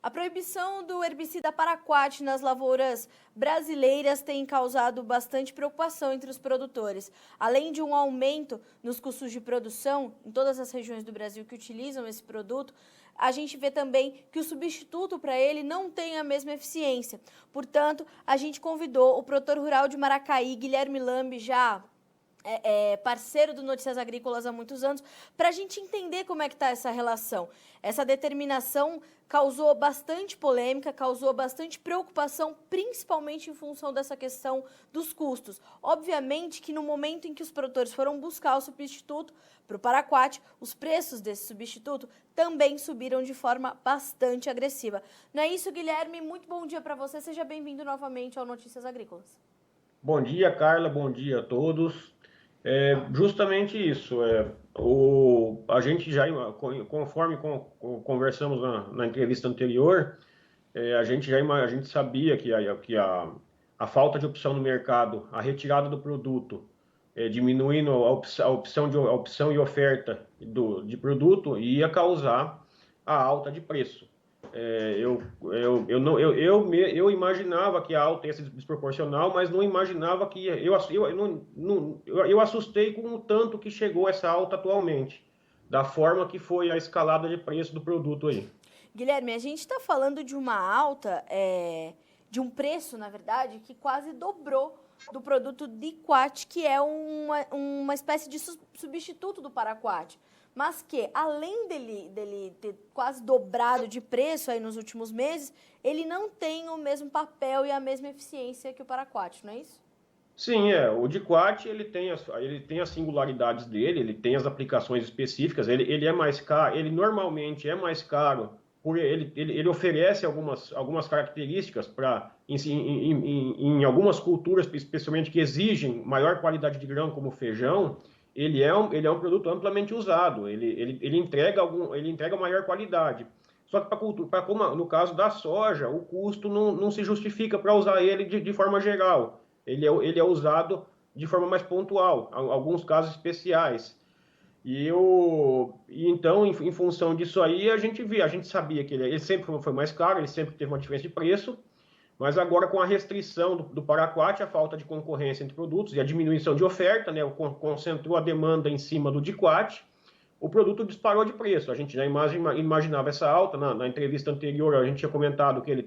A proibição do herbicida paraquat nas lavouras brasileiras tem causado bastante preocupação entre os produtores. Além de um aumento nos custos de produção em todas as regiões do Brasil que utilizam esse produto, a gente vê também que o substituto para ele não tem a mesma eficiência. Portanto, a gente convidou o produtor rural de Maracaí, Guilherme Lambi, já parceiro do Notícias Agrícolas há muitos anos, para a gente entender como é que está essa relação. Essa determinação causou bastante polêmica, causou bastante preocupação, principalmente em função dessa questão dos custos. Obviamente que no momento em que os produtores foram buscar o substituto para o paraquat, os preços desse substituto também subiram de forma bastante agressiva. Não é isso, Guilherme? Muito bom dia para você. Seja bem-vindo novamente ao Notícias Agrícolas. Bom dia, Carla. Bom dia a todos. Justamente isso. A gente já, conforme conversamos na entrevista anterior, a gente sabia que a falta de opção no mercado, a retirada do produto, diminuindo a opção e oferta de produto, ia causar a alta de preço. Eu imaginava que a alta ia ser desproporcional, mas não imaginava que eu assustei com o tanto que chegou essa alta atualmente, da forma que foi a escalada de preço do produto aí. Guilherme, a gente está falando de uma alta, de um preço, na verdade, que quase dobrou do produto Diquat, que é uma espécie de substituto do paraquat. Mas que, além dele ter quase dobrado de preço aí nos últimos meses, ele não tem o mesmo papel e a mesma eficiência que o paraquat, não é isso? Sim, o Diquat ele tem as singularidades dele, ele tem as aplicações específicas, ele é mais caro, ele normalmente é mais caro, ele oferece algumas características em algumas culturas, especialmente que exigem maior qualidade de grão, como feijão. Ele é um produto amplamente usado, ele entrega maior qualidade. Só que como no caso da soja, o custo não se justifica para usar ele de forma geral. Ele é usado de forma mais pontual, em alguns casos especiais. Então, em função disso aí, a gente sabia que ele sempre foi mais caro, ele sempre teve uma diferença de preço. Mas agora, com a restrição do paraquat, a falta de concorrência entre produtos e a diminuição de oferta, né, concentrou a demanda em cima do Diquat, o produto disparou de preço. A gente já imaginava essa alta. Na entrevista anterior, a gente tinha comentado que ele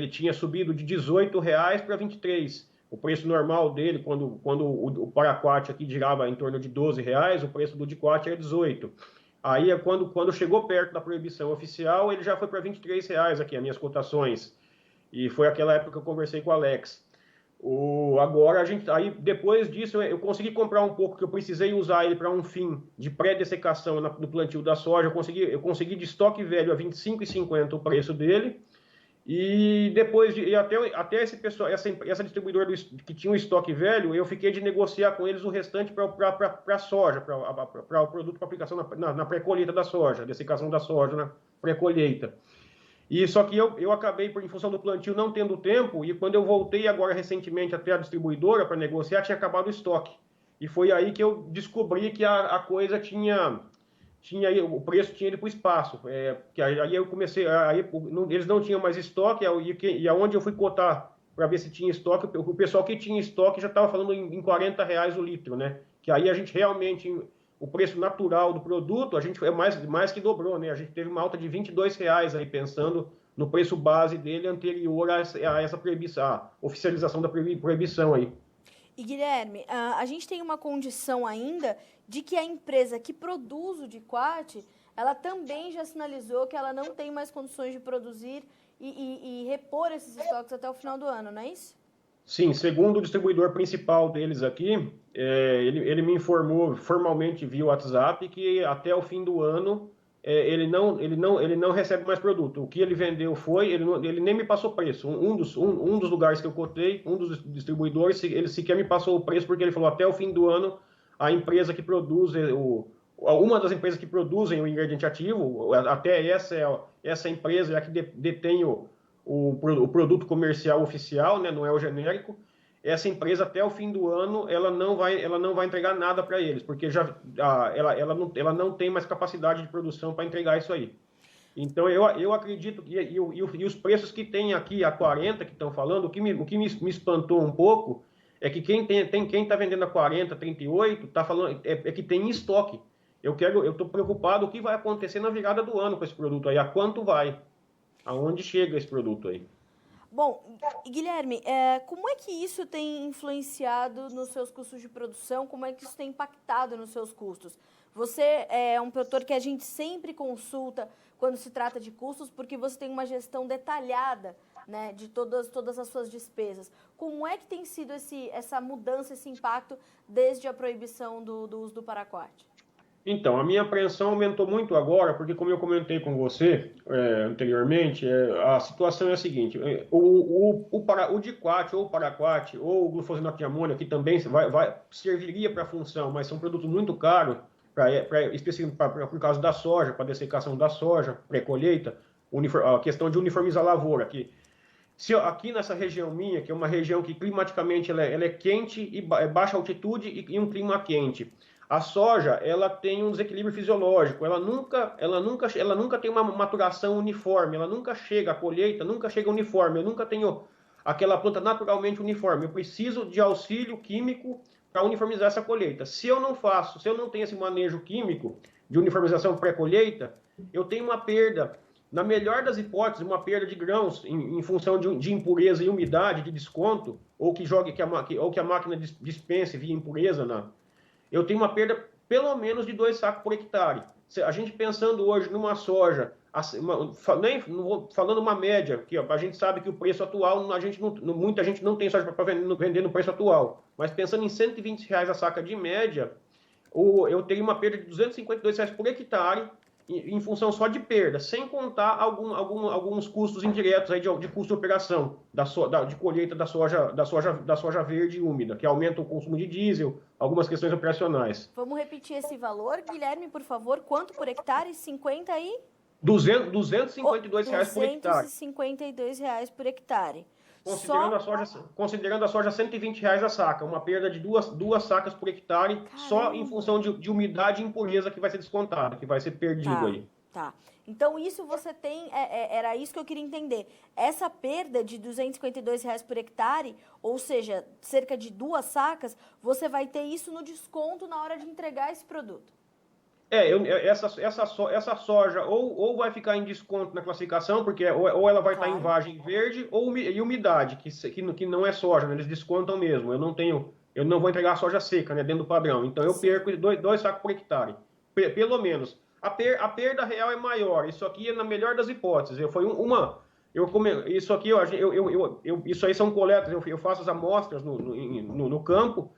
tinha subido de R$18 para R$23. O preço normal dele, quando o paraquat aqui girava em torno de R$12, o preço do Diquat era 18. Aí, quando chegou perto da proibição oficial, ele já foi para R$23 aqui, as minhas cotações. E foi aquela época que eu conversei com o Alex. Agora, aí depois disso, eu consegui comprar um pouco, que eu precisei usar ele para um fim de pré-dessecação no plantio da soja. Eu consegui de estoque velho a R$25,50 o preço dele. E depois, até essa distribuidora que tinha um estoque velho, eu fiquei de negociar com eles o restante para a soja, para o produto para aplicação na pré-colheita da soja, dessecação da soja na pré-colheita. E só que eu acabei, em função do plantio, não tendo tempo, e quando eu voltei agora recentemente até a distribuidora para negociar, tinha acabado o estoque. E foi aí que eu descobri que a coisa o preço tinha ido para o espaço. Que aí eu comecei, eles não tinham mais estoque, e aonde eu fui cotar para ver se tinha estoque, o pessoal que tinha estoque já estava falando em R$40 o litro, né? Que aí a gente realmente, o preço natural do produto, a gente mais que dobrou, né? A gente teve uma alta de R$22 aí, pensando no preço base dele anterior a essa proibição, a oficialização da proibição aí. E, Guilherme, a gente tem uma condição ainda de que a empresa que produz o Diquat, ela também já sinalizou que ela não tem mais condições de produzir e repor esses estoques até o final do ano, não é isso? Sim, segundo o distribuidor principal deles aqui, ele me informou formalmente via WhatsApp que até o fim do ano ele não recebe mais produto. O que ele vendeu ele nem me passou preço. Um dos lugares que eu cotei, um dos distribuidores, ele sequer me passou o preço, porque ele falou até o fim do ano a empresa que produz uma das empresas que produzem o ingrediente ativo, até essa empresa é a que detém o produto comercial oficial, né, não é o genérico. Essa empresa até o fim do ano ela não vai entregar nada para eles, porque ela não tem mais capacidade de produção para entregar isso aí. Então, eu acredito que e os preços que tem aqui a 40 que estão falando, o que me espantou um pouco é que quem está vendendo a 40, 38, está falando é que tem em estoque. Eu estou preocupado o que vai acontecer na virada do ano com esse produto aí, a quanto vai, aonde chega esse produto aí. Bom, Guilherme, como é que isso tem influenciado nos seus custos de produção? Como é que isso tem impactado nos seus custos? Você é um produtor que a gente sempre consulta quando se trata de custos, porque você tem uma gestão detalhada, né, de todas as suas despesas. Como é que tem sido essa mudança, esse impacto, desde a proibição do uso do paraquat? Então, a minha apreensão aumentou muito agora, porque como eu comentei com você anteriormente, a situação é a seguinte: o diquat, ou o paraquat, ou o glufosinato de amônia, que também serviria para a função, mas são produtos muito caros, específico por causa da soja, para dessecação da soja, pré-colheita, a questão de uniformizar a lavoura. Aqui nessa região minha, que é uma região que climaticamente ela é quente e baixa altitude e um clima quente, a soja ela tem um desequilíbrio fisiológico, ela nunca tem uma maturação uniforme, ela nunca chega, a colheita nunca chega uniforme, eu nunca tenho aquela planta naturalmente uniforme, eu preciso de auxílio químico para uniformizar essa colheita. Se eu não tenho esse manejo químico de uniformização pré-colheita, eu tenho uma perda, na melhor das hipóteses, uma perda de grãos em função de impureza e umidade, de desconto, ou que a máquina dispense via impureza eu tenho uma perda pelo menos de 2 sacos por hectare. A gente pensando hoje numa soja, falando uma média, que a gente sabe que o preço atual, muita gente não tem soja para vender no preço atual, mas pensando em R$ 120 a saca de média, eu teria uma perda de R$ 252 por hectare em função só de perda, sem contar alguns custos indiretos aí de custo de operação de colheita da soja verde e úmida, que aumenta o consumo de diesel, algumas questões operacionais. Vamos repetir esse valor, Guilherme, por favor. Quanto por hectare? 50 aí? R$ 252 por hectare. R$ 252 por hectare. Considerando a soja R$ 120 a saca, uma perda de duas sacas por hectare. Caramba. Só em função de umidade e impureza que vai ser descontada, que vai ser perdido aí. Tá. Então, isso você tem, era isso que eu queria entender. Essa perda de R$ 252 por hectare, ou seja, cerca de 2 sacas, você vai ter isso no desconto na hora de entregar esse produto. Essa soja ou vai ficar em desconto na classificação, porque ou ela vai estar em vagem verde e umidade, que não é soja, né? Eles descontam mesmo. Eu não vou entregar a soja seca, né, dentro do padrão. Então eu perco 2 sacos por hectare, pelo menos. A perda real é maior. Isso aqui é na melhor das hipóteses. Isso aí são coletas. Eu faço as amostras no campo.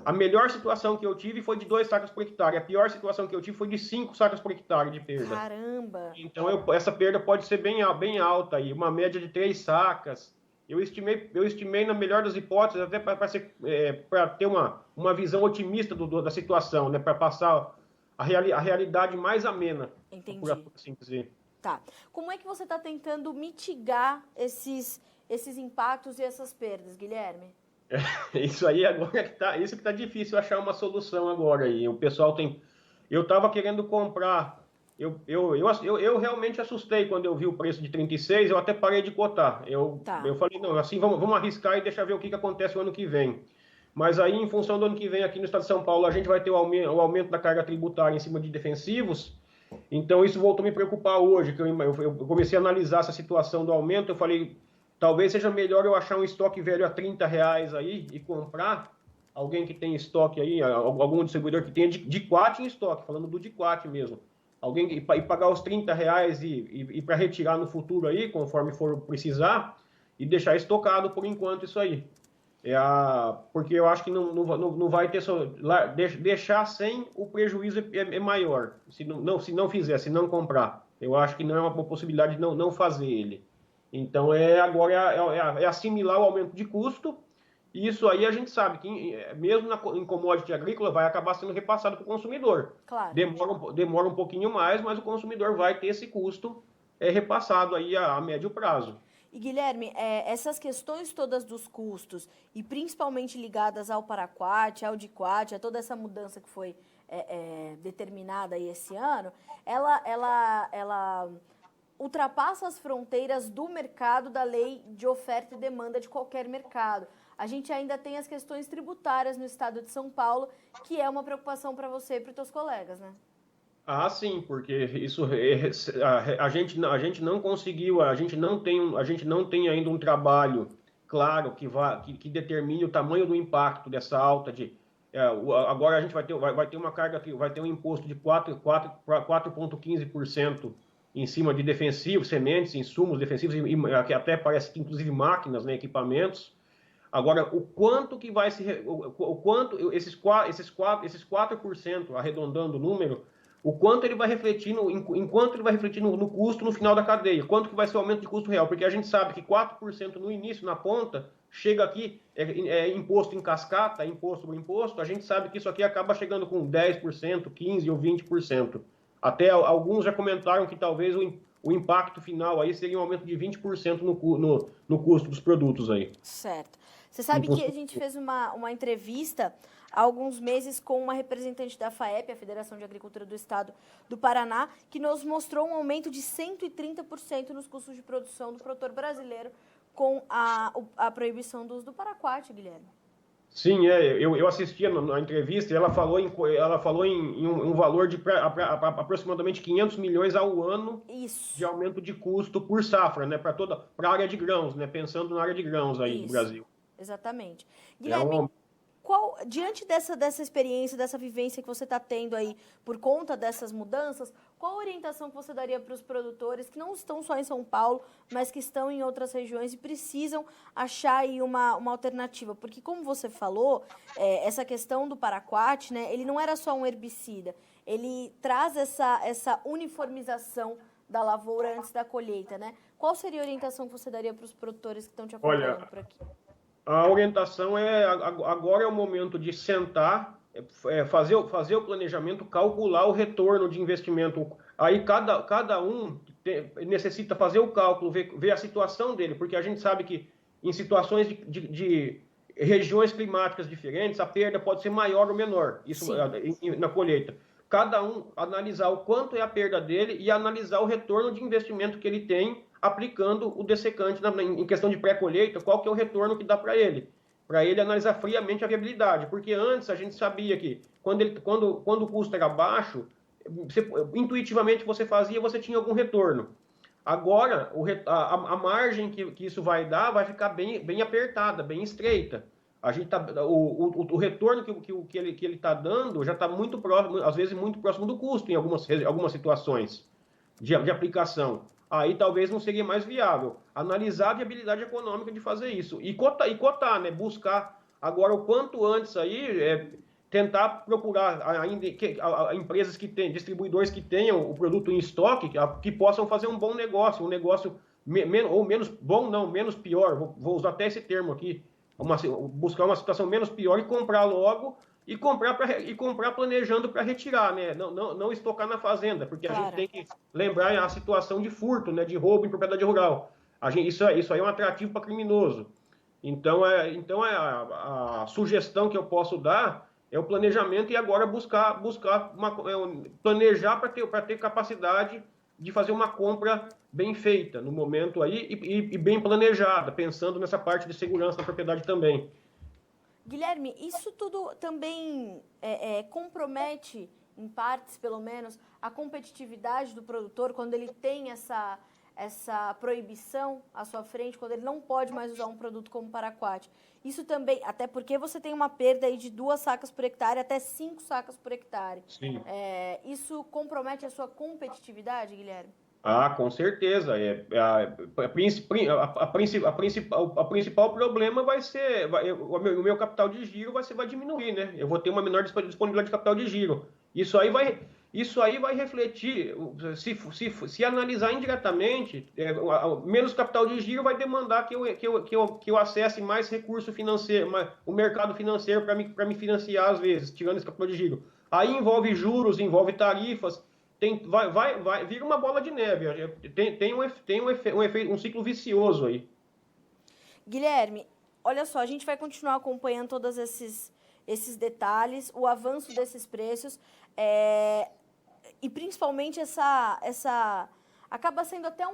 A melhor situação que eu tive foi de 2 sacas por hectare. A pior situação que eu tive foi de 5 sacas por hectare de perda. Caramba! Então, essa perda pode ser bem alta aí, uma média de 3 sacas. Eu estimei na melhor das hipóteses, até para ter uma visão otimista da situação, né? Para passar a realidade mais amena. Entendi. Por assim dizer. Tá. Como é que você está tentando mitigar esses impactos e essas perdas, Guilherme? Isso aí agora isso que tá difícil achar uma solução agora aí. O pessoal eu estava querendo comprar, eu realmente assustei quando eu vi o preço de 36, eu até parei de cotar. Eu falei, não, assim vamos arriscar e deixar ver o que acontece o ano que vem. Mas aí, em função do ano que vem, aqui no estado de São Paulo, a gente vai ter o aumento da carga tributária em cima de defensivos. Então, isso voltou a me preocupar hoje, que eu comecei a analisar essa situação do aumento. Eu falei, talvez seja melhor eu achar um estoque velho a R$ 30 aí e comprar. Alguém que tem estoque aí, algum distribuidor que tenha diquat em estoque, falando do diquat mesmo. E pagar os R$ 30 e para retirar no futuro aí, conforme for precisar, e deixar estocado por enquanto isso aí. Porque eu acho que não vai ter deixar sem o prejuízo é maior, se não comprar. Eu acho que não é uma possibilidade de não fazer ele. Então, agora é assimilar o aumento de custo, e isso aí a gente sabe que, mesmo em commodity agrícola, vai acabar sendo repassado para o consumidor. Claro. Demora um pouquinho mais, mas o consumidor vai ter esse custo repassado aí a médio prazo. E, Guilherme, essas questões todas dos custos, e principalmente ligadas ao paraquat, ao diquat, a toda essa mudança que foi determinada aí esse ano, ultrapassa as fronteiras do mercado, da lei de oferta e demanda de qualquer mercado. A gente ainda tem as questões tributárias no estado de São Paulo, que é uma preocupação para você e para os teus colegas, né? Ah, sim, porque isso a gente não conseguiu, a gente não tem ainda um trabalho claro que determine o tamanho do impacto dessa alta de agora a gente vai ter uma carga, vai ter um imposto de 4,15% em cima de defensivos, sementes, insumos defensivos, que até parece que inclusive máquinas, né, equipamentos. Agora, o quanto que vai se. O quanto, esses 4%, arredondando o número, o quanto ele vai refletir enquanto ele vai refletir no custo no final da cadeia, quanto que vai ser o aumento de custo real, porque a gente sabe que 4% no início, na ponta, chega aqui, é imposto em cascata, imposto por imposto, a gente sabe que isso aqui acaba chegando com 10%, 15% ou 20%. Até alguns já comentaram que talvez o impacto final aí seria um aumento de 20% no custo dos produtos aí. Certo. Você sabe que a gente fez uma entrevista há alguns meses com uma representante da FAEP, a Federação de Agricultura do Estado do Paraná, que nos mostrou um aumento de 130% nos custos de produção do produtor brasileiro com a proibição do uso do paraquat, Guilherme. Sim, eu assisti na entrevista e ela falou em um valor de aproximadamente 500 milhões ao ano de aumento de custo por safra, né, para a área de grãos, né, pensando na área de grãos aí do Brasil. Exatamente. Guilherme, diante dessa experiência, dessa vivência que você está tendo aí por conta dessas mudanças, qual a orientação que você daria para os produtores que não estão só em São Paulo, mas que estão em outras regiões e precisam achar aí uma alternativa? Porque, como você falou, essa questão do paraquat, né, ele não era só um herbicida, ele traz essa uniformização da lavoura antes da colheita, né? Qual seria a orientação que você daria para os produtores que estão te acompanhando por aqui? A orientação agora é o momento de sentar, fazer o planejamento, calcular o retorno de investimento. Aí cada um necessita fazer o cálculo, ver a situação dele, porque a gente sabe que em situações de regiões climáticas diferentes, a perda pode ser maior ou menor, isso na colheita. Cada um analisar o quanto é a perda dele e analisar o retorno de investimento que ele tem aplicando o dessecante em questão de pré-colheita, qual que é o retorno que dá para ele analisar friamente a viabilidade, porque antes a gente sabia que quando o custo era baixo, intuitivamente você tinha algum retorno. Agora, a margem que isso vai dar vai ficar bem apertada, bem estreita. O retorno que ele está dando já está muito próximo, às vezes muito próximo do custo em algumas situações de aplicação. Aí talvez não seria mais viável. Analisar a viabilidade econômica de fazer isso. E cotar, né? Buscar agora o quanto antes aí, tentar procurar ainda empresas que têm, distribuidores que tenham o produto em estoque, que possam fazer um bom negócio, ou menos bom não, menos pior, vou usar até esse termo aqui, buscar uma situação menos pior e comprar logo, e comprar planejando para retirar, né? Não estocar na fazenda, porque a gente tem que lembrar a situação de furto, né? De roubo em propriedade rural. Isso aí é um atrativo para criminoso. Então, a sugestão que eu posso dar é o planejamento e agora planejar para ter capacidade de fazer uma compra bem feita no momento aí e bem planejada, pensando nessa parte de segurança da propriedade também. Guilherme, isso tudo também compromete, em partes pelo menos, a competitividade do produtor quando ele tem essa proibição à sua frente, quando ele não pode mais usar um produto como paraquat. Isso também, até porque você tem uma perda aí de 2 sacas por hectare até 5 sacas por hectare. Sim. Isso compromete a sua competitividade, Guilherme? Ah, com certeza. A principal problema vai ser o meu capital de giro vai diminuir, né? Eu vou ter uma menor disponibilidade de capital de giro. Isso aí vai refletir, se analisar indiretamente, menos capital de giro vai demandar que eu acesse mais recurso financeiro, o mercado financeiro para me financiar às vezes, tirando esse capital de giro. Aí envolve juros, envolve tarifas. Vira uma bola de neve. Tem um ciclo vicioso aí. Guilherme, olha só, a gente vai continuar acompanhando todos esses detalhes, o avanço desses preços e principalmente acaba sendo até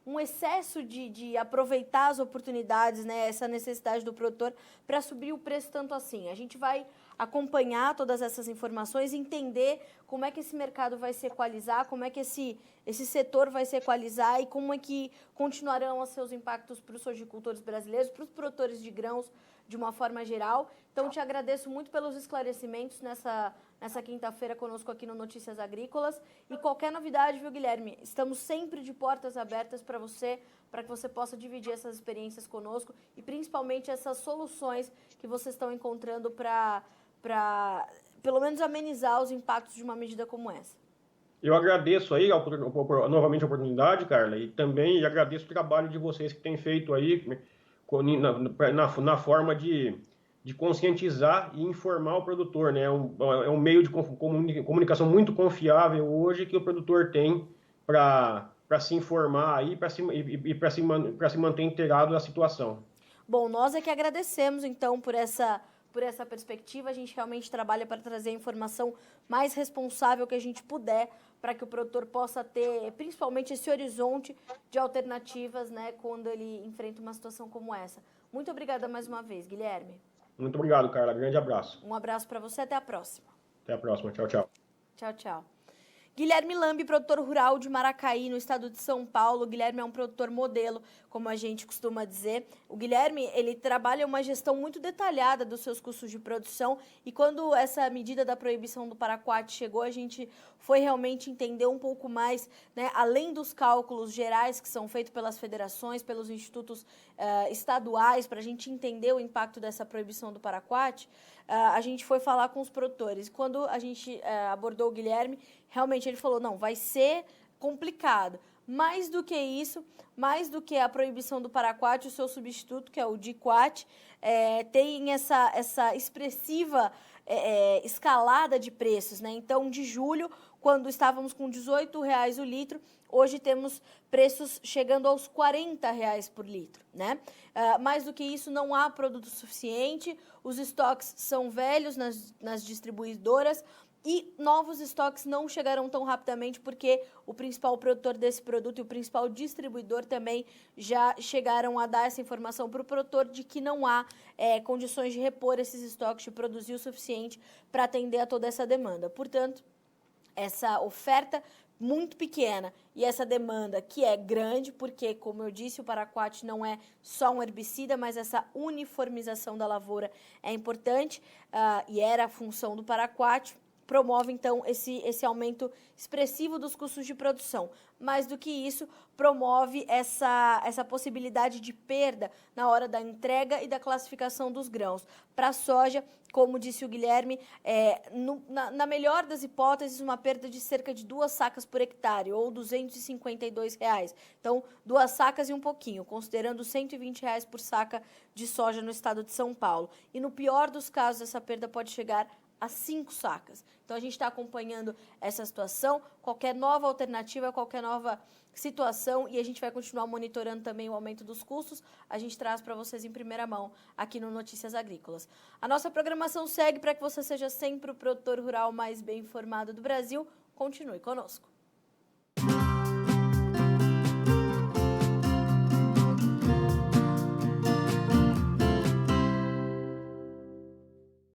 um excesso de aproveitar as oportunidades, né, essa necessidade do produtor para subir o preço tanto assim. A gente vai acompanhar todas essas informações, entender como é que esse mercado vai se equalizar, como é que esse setor vai se equalizar e como é que continuarão os seus impactos para os sojicultores brasileiros, para os produtores de grãos de uma forma geral. Então, te agradeço muito pelos esclarecimentos nessa quinta-feira conosco aqui no Notícias Agrícolas. E qualquer novidade, viu, Guilherme? Estamos sempre de portas abertas para que você possa dividir essas experiências conosco e principalmente essas soluções que vocês estão encontrando para pelo menos amenizar os impactos de uma medida como essa. Eu agradeço aí novamente a oportunidade, Carla, e também agradeço o trabalho de vocês que têm feito aí na forma de conscientizar e informar o produtor, né? É um meio de comunicação muito confiável hoje que o produtor tem para se informar aí para se manter inteirado da situação. Bom, nós é que agradecemos, então, por essa perspectiva. A gente realmente trabalha para trazer a informação mais responsável que a gente puder para que o produtor possa ter, principalmente, esse horizonte de alternativas, né, quando ele enfrenta uma situação como essa. Muito obrigada mais uma vez, Guilherme. Muito obrigado, Carla. Grande abraço. Um abraço para você. Até a próxima. Até a próxima. Tchau, tchau. Tchau, tchau. Guilherme Lambi, produtor rural de Maracaí, no estado de São Paulo. O Guilherme é um produtor modelo, como a gente costuma dizer. O Guilherme, ele trabalha uma gestão muito detalhada dos seus custos de produção e quando essa medida da proibição do paraquat chegou, a gente foi realmente entender um pouco mais, né, além dos cálculos gerais que são feitos pelas federações, pelos institutos estaduais, para a gente entender o impacto dessa proibição do paraquat, a gente foi falar com os produtores. Quando a gente abordou o Guilherme, realmente ele falou, não, vai ser complicado. Mais do que isso, mais do que a proibição do paraquat, o seu substituto, que é o diquat, tem essa expressiva escalada de preços, né? Então, de julho, quando estávamos com R$18 o litro, hoje temos preços chegando aos R$40 por litro, né? Mais do que isso, não há produto suficiente, os estoques são velhos nas distribuidoras, e novos estoques não chegarão tão rapidamente porque o principal produtor desse produto e o principal distribuidor também já chegaram a dar essa informação para o produtor de que não há condições de repor esses estoques, de produzir o suficiente para atender a toda essa demanda. Portanto, essa oferta muito pequena e essa demanda que é grande, porque, como eu disse, o paraquat não é só um herbicida, mas essa uniformização da lavoura é importante e era a função do paraquat, promove, então, esse aumento expressivo dos custos de produção. Mais do que isso, promove essa possibilidade de perda na hora da entrega e da classificação dos grãos. Para a soja, como disse o Guilherme, na melhor das hipóteses, uma perda de cerca de 2 sacas por hectare, ou R$252. Então, 2 sacas e um pouquinho, considerando R$120 por saca de soja no estado de São Paulo. E no pior dos casos, essa perda pode chegar a 5 sacas. Então, a gente está acompanhando essa situação, qualquer nova alternativa, qualquer nova situação, e a gente vai continuar monitorando também o aumento dos custos, a gente traz para vocês em primeira mão aqui no Notícias Agrícolas. A nossa programação segue para que você seja sempre o produtor rural mais bem informado do Brasil. Continue conosco.